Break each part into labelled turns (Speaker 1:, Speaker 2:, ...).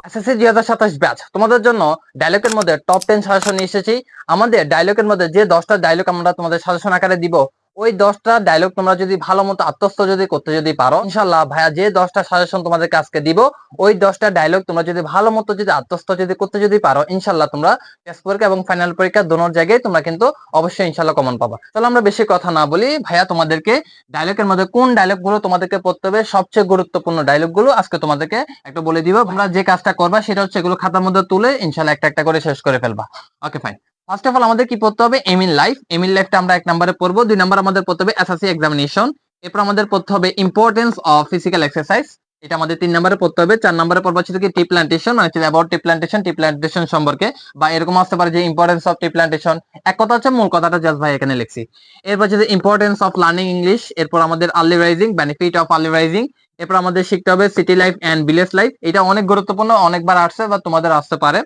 Speaker 1: SSC 2027 batch তোমাদের জন্য ডায়লগের মধ্যে টপ 10 সাজেশন নিয়ে এসেছি। আমাদের ডায়লগের মধ্যে যে 10টা ডায়লগ আমরা তোমাদের সাজেশন আকারে দিব, ওই 10টা ডায়লগ তোমরা যদি ভালো মতো আত্মস্থ যদি করতে যদি পারো, ইনশাআল্লাহ ভাইয়া যে 10টা সাজেশন তোমাদেরকে আজকে দিব, ওই 10টা ডায়লগ তোমরা যদি ভালো মতো যদি আত্মস্থ যদি করতে যদি পারো, ইনশাআল্লাহ তোমরা টেস্ট পরীক্ষা এবং ফাইনাল পরীক্ষা দোনোর জায়গায় তোমরা কিন্তু অবশ্যই ইনশাআল্লাহ কমন পাবা। চলো আমরা বেশি কথা না বলি, ভাইয়া তোমাদেরকে ডায়লগের মধ্যে কোন ডায়লগ গুলো তোমাদেরকে পড়তে হবে, সবচেয়ে গুরুত্বপূর্ণ ডায়লগ গুলো আজকে তোমাদেরকে একটু বলে দিব। তোমরা যে কাজটা করবা সেটা হচ্ছে এগুলো খাতার মধ্যে তুলে ইনশাআল্লাহ একটা একটা করে শেষ করে ফেলবা। Okay fine. First of all আমাদের কি পড়তে হবে? Aim in life. Aim in লাইফটা আমরা 1 নম্বরে পড়বো। 2 নম্বর আমাদের পড়তে হবে এসএসসি এক্সামিনেশন। এরপর আমাদের পড়তে হবে ইম্পর্টেন্স অফ ফিজিক্যাল এক্সারসাইজ, এটা আমাদের 3 নম্বরে পড়তে হবে। 4 নম্বরে পড়বা হচ্ছে কি টি প্ল্যান্টেশন, মানে অ্যাবাউট টি প্ল্যান্টেশন সম্পর্কে, বা এরকম আসতে পারে যে ইম্পর্টেন্স অফ টি প্ল্যান্টেশন। এক কথা হচ্ছে মূল কথাটা জাস্ট ভাই এখানে লিখছি। এরপর হচ্ছে ইম্পর্টেন্স অফ লার্নিং ইংলিশ। এরপর আমাদের early rising, benefit of early rising. এরপর আমাদের শিখতে হবে city life and village life, এটা অনেক গুরুত্বপূর্ণ, অনেকবার আসছে বা তোমাদের আসতে পারে।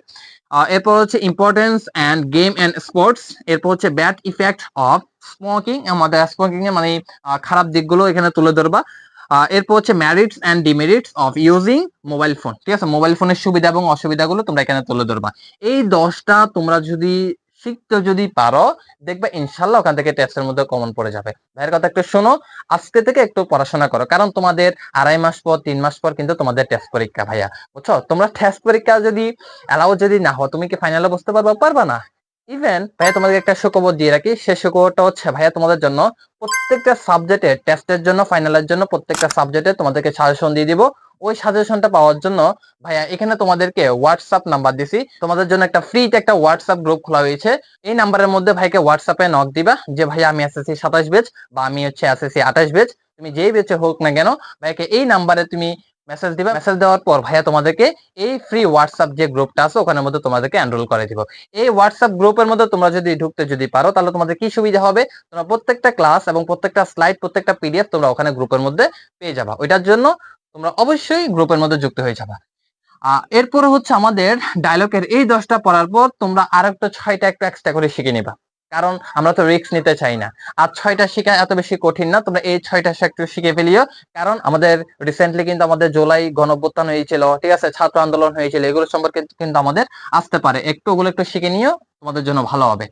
Speaker 1: এরপর হচ্ছে importance and game and sports. এরপর হচ্ছে ব্যাড ইফেক্ট অফ স্মোকিং, আমাদের স্মোকিং এর মানে খারাপ দিকগুলো এখানে তুলে ধরবা। এরপর হচ্ছে merits and demerits of using mobile phone, ঠিক আছে, মোবাইল ফোনের সুবিধা এবং অসুবিধাগুলো তোমরা এখানে তুলে ধরবা। এই 10টা তোমরা যদি শিখতে যদি পারো, দেখবে ইনশাল্লাহ ওখান থেকে টেস্টের মধ্যে কমন পড়ে যাবে। ভাইয়ের কথা একটু শোনো, আজকে থেকে একটু পড়াশোনা করো, কারণ তোমাদের 2.5 মাস পর 3 মাস পর কিন্তু তোমাদের টেস্ট পরীক্ষা ভাইয়া, বুঝছো? তোমরা টেস্ট পরীক্ষা যদি এলাও যদি না হও, তুমি কি ফাইনালে বসতে পারবা? পারবা না। ইভেন ভাইয়া তোমাদের একটা সুখবর দিয়ে রাখি, সে সুখবরটা হচ্ছে ভাইয়া তোমাদের জন্য প্রত্যেকটা সাবজেক্টে টেস্টের জন্য, ফাইনালের জন্য প্রত্যেকটা সাবজেক্টে তোমাদেরকে সাজেশন দিয়ে দিব। ওই সাজেশনটা পাওয়ার জন্য ভাইয়া এখানে তোমাদেরকে হোয়াটসঅ্যাপ নাম্বার দিছি, তোমাদের জন্য একটা ফ্রি একটা হোয়াটসঅ্যাপ গ্রুপ খোলা হয়েছে। এই নাম্বারের মধ্যে ভাইকে হোয়াটসঅ্যাপে নক দিবা যে ভাইয়া আমি এসএসসি 27 ব্যাচ বা আমি হচ্ছে এসএসসি 28 ব্যাচ, তুমি যেই ব্যাচে হোক না কেন, ভাইকে এই নাম্বারে তুমি মেসেজ দিবা। মেসেজ দেওয়ার পর ভাইয়া তোমাদেরকে এই ফ্রি হোয়াটসঅ্যাপ যে গ্রুপটা আছে ওখানের মধ্যে তোমাদেরকে এনরোল করে দিব। এই হোয়াটসঅ্যাপ গ্রুপের মধ্যে তোমরা যদি ঢুকতে যদি পারো, তাহলে তোমাদের কি সুবিধা হবে? তোমরা প্রত্যেকটা ক্লাস এবং প্রত্যেকটা স্লাইড, প্রত্যেকটা পিডিএফ তোমরা ওখানে গ্রুপের মধ্যে পেয়ে যাবা। ওইটার জন্য তোমরা অবশ্যই গ্রুপের মধ্যে যুক্ত হয়ে যাবা। এরপরে হচ্ছে আমাদের ডায়লগের এই 10টা পড়ার পর তোমরা আরেকটা 6টা একটু এক্সট্রা করে শিখে নিবা, কারণ আমরা তো রিস্ক নিতে চাই না। আর 6টা শিখা এত বেশি কঠিন না, তোমরা এই 6টা একটু শিখে ফেলিও। কারণ আমাদের রিসেন্টলি কিন্তু আমাদের জুলাই গণঅভ্যুত্থান হয়েছিল, ঠিক আছে, ছাত্র আন্দোলন হয়েছিল, এগুলো সম্পর্কে কিন্তু আমাদের আসতে পারে। ওগুলো একটু শিখে নিও, তোমাদের জন্য ভালো হবে।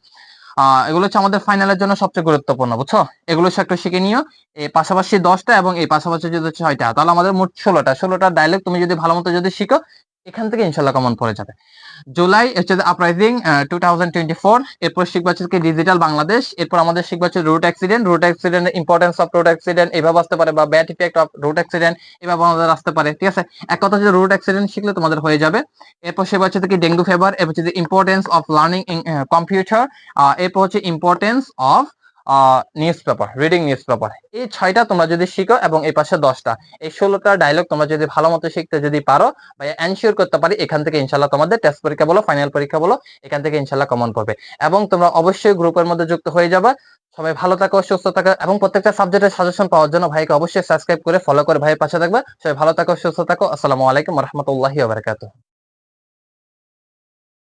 Speaker 1: এগুলো হচ্ছে আমাদের ফাইনালের জন্য সবচেয়ে গুরুত্বপূর্ণ, বুঝছো? এগুলো একটু শিখে নিও। এই পাশাপাশি 10টা এবং এই পাশাপাশি যদি 6টা, তাহলে আমাদের মোট 16টা ডায়লগ তুমি যদি ভালো মতো যদি শিখো, এখান থেকে ইনশাল্লাহ কমন পড়ে যাবে। জুলাই হচ্ছে আপরাইজিং 2024। এরপর শিখবা হচ্ছে কি ডিজিটাল বাংলাদেশ। এরপর আমাদের শিখবা হচ্ছে road accident, importance of road accident এভাবে আসতে পারে, বা bad effect of road accident এভাবে আমাদের আসতে পারে, ঠিক আছে। এক কথা হচ্ছে রুট অ্যাক্সিডেন্ট শিখলে তোমাদের হয়ে যাবে। এরপর শিখবা হচ্ছে কি ডেঙ্গু ফিভার। এরপর হচ্ছে ইম্পর্টেন্স অফ লার্নিং কম্পিউটার। এরপর হচ্ছে importance of news paper, reading news paper. এই 6টা তোমরা যদি শিখো এবং এই পাশে 10টা, এই 16টা ডায়লগ তোমরা যদি ভালো মতো শিখতে যদি পারো, বা এনশিওর করতে পারি, এখান থেকে ইনশাল্লাহ তোমাদের টেস্ট পরীক্ষা বলো, ফাইনাল পরীক্ষা বলো, এখান থেকে ইনশাল্লাহ কমন পড়বে। এবং তোমরা অবশ্যই গ্রুপের মধ্যে যুক্ত হয়ে যাবা। সবাই ভালো থাকো, সুস্থ থাকো, এবং প্রত্যেকটা সাবজেক্টের সাজেশন পাওয়ার জন্য ভাইকে অবশ্যই সাবস্ক্রাইব করে ফলো করে ভাইয়ের পাশে থাকবে। সবাই ভালো থাকো, সুস্থ থাকো। আসসালামু আলাইকুম ওয়া রাহমাতুল্লাহি ওয়া বারাকাতুহু।